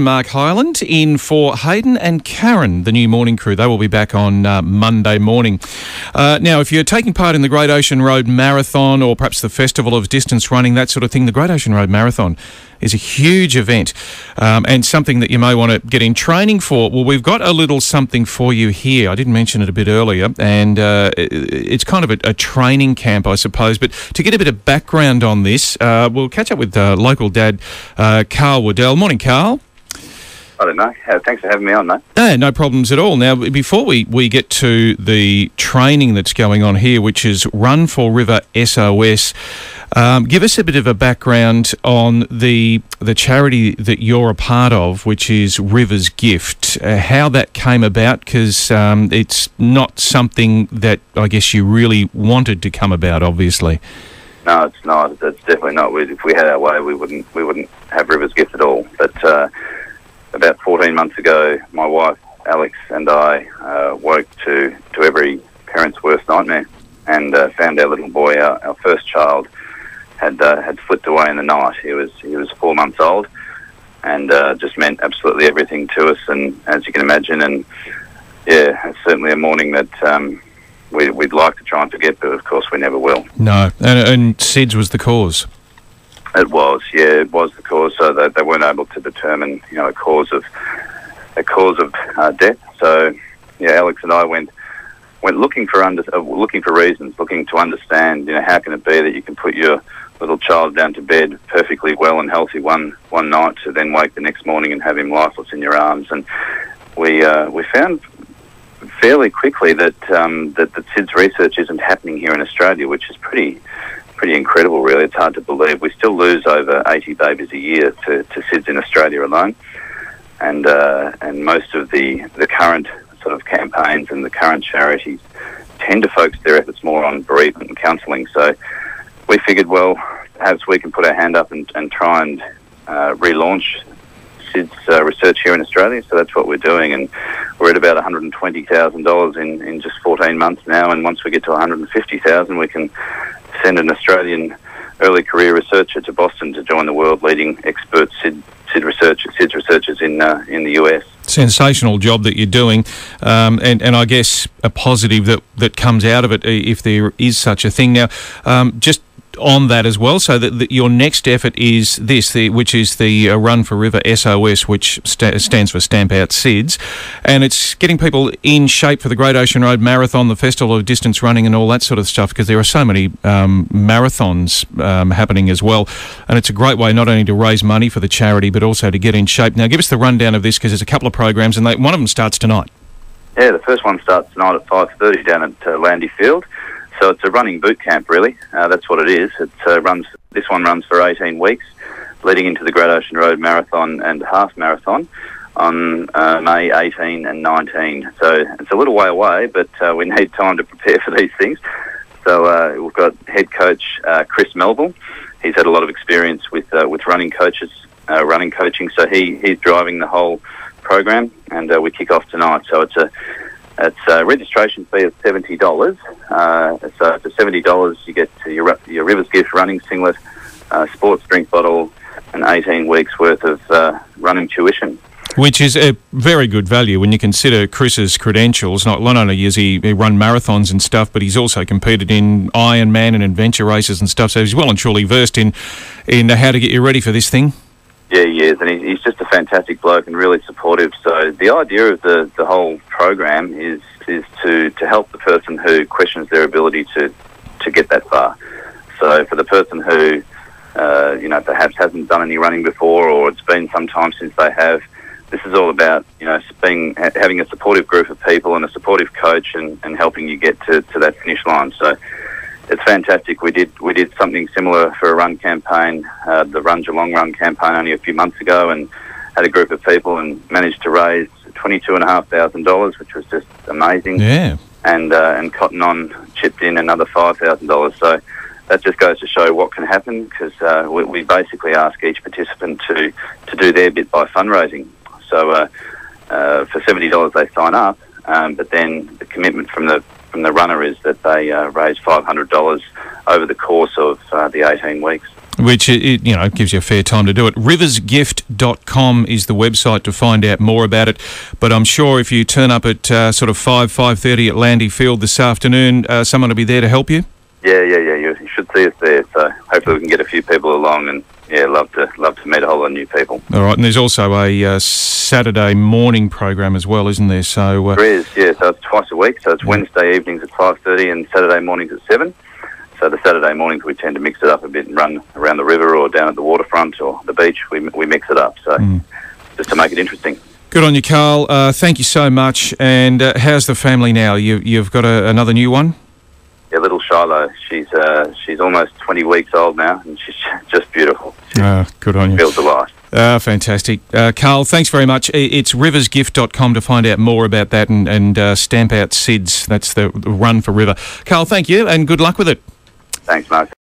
Mark Hyland in for Hayden and Karen, the new morning crew. They will be back on Monday morning. Now, if you're taking part in the Great Ocean Road Marathon or perhaps the Festival of Distance Running, that sort of thing, the Great Ocean Road Marathon is a huge event and something that you may want to get in training for. Well, we've got a little something for you here. I didn't mention it a bit earlier, and it's kind of a training camp, I suppose. But to get a bit of background on this, we'll catch up with local dad, Carl Waddell. Morning, Carl. I don't know. Thanks for having me on, mate. No problems at all. Now, before we get to the training that's going on here, which is Run for River SOS, give us a bit of a background on the charity that you're a part of, which is River's Gift, how that came about, because it's not something that I guess you really wanted to come about, obviously. No, it's not. It's definitely not. If we had our way, we wouldn't have River's Gift at all. But about 14 months ago, my wife Alex and I woke to every parent's worst nightmare, and found our little boy, our first child, had slipped away in the night. He was 4 months old, and just meant absolutely everything to us. And as you can imagine, and yeah, it's certainly a morning that we'd like to try and forget, but of course we never will. No, and SIDS was the cause. It was the cause. So they weren't able to determine, a cause of death. So yeah, Alex and I went looking for reasons, looking to understand, how can it be that you can put your little child down to bed perfectly well and healthy one night, to then wake the next morning and have him lifeless in your arms. And we found fairly quickly that SIDS research isn't happening here in Australia, which is pretty incredible, really. It's hard to believe. We still lose over 80 babies a year to SIDS in Australia alone, and most of the current sort of campaigns and the current charities tend to focus their efforts more on bereavement and counselling. So we figured, well, perhaps we can put our hand up and try and relaunch SIDS research here in Australia. So that's what we're doing, and we're at about $120,000 in just 14 months now, and once we get to $150,000, we can send an Australian early career researcher to Boston to join the world-leading expert SIDS researchers in the US. Sensational job that you're doing, and I guess a positive that comes out of it, if there is such a thing. Now, just on that as well, so that your next effort is this, which is the Run for River SOS, which stands for Stamp Out SIDS, and it's getting people in shape for the Great Ocean Road Marathon, the Festival of Distance Running and all that sort of stuff, because there are so many marathons happening as well, and it's a great way not only to raise money for the charity but also to get in shape. Now, give us the rundown of this, because there's a couple of programs, and one of them starts tonight. Yeah, the first one starts tonight at 5:30 down at Landy Field. So it's a running boot camp, really. That's what it is. This one runs for 18 weeks, leading into the Great Ocean Road Marathon and Half Marathon on May 18 and 19. So it's a little way away, but we need time to prepare for these things. So we've got head coach Chris Melville. He's had a lot of experience with running coaching. So he's driving the whole program, and we kick off tonight. So it's a registration fee of $70. So for $70, you get your River's Gift running singlet, sports drink bottle, and 18 weeks worth of running tuition. Which is a very good value when you consider Chris's credentials. Not only has he run marathons and stuff, but he's also competed in Ironman and adventure races and stuff. So he's well and truly versed in how to get you ready for this thing. Yeah, he is, and he's just a fantastic bloke and really supportive. So the idea of the whole program is to help the person who questions their ability to get that far. So for the person who perhaps hasn't done any running before, or it's been some time since they have, this is all about having a supportive group of people and a supportive coach and helping you get to that finish line. So it's fantastic. We did something similar for a run campaign, the Run Geelong Run campaign, only a few months ago, and had a group of people and managed to raise $22,500, which was just amazing. Yeah. And Cotton On chipped in another $5,000. So that just goes to show what can happen, because we basically ask each participant to do their bit by fundraising. So for $70 they sign up, but then the commitment from the runner is that they raise $500 over the course of the 18 weeks. Which, gives you a fair time to do it. riversgift.com is the website to find out more about it. But I'm sure if you turn up at sort of 5:30 at Landy Field this afternoon, someone will be there to help you? Yeah. You should see us there. So hopefully we can get a few people along, and love to meet a whole lot of new people. All right, and there's also a Saturday morning program as well, isn't there? So there is, yeah. So it's twice a week. So it's Wednesday evenings at 5:30 and Saturday mornings at 7. So the Saturday mornings we tend to mix it up a bit and run around the river or down at the waterfront or the beach. We mix it up, so just to make it interesting. Good on you, Carl. Thank you so much. And how's the family now? You've got another new one? Yeah, little Shiloh. She's almost 20 weeks old now, and she's just beautiful. Good on you. Feels alive. Fantastic. Carl, thanks very much. It's riversgift.com to find out more about that and stamp out SIDS. That's the run for River. Carl, thank you, and good luck with it. Thanks, Mark.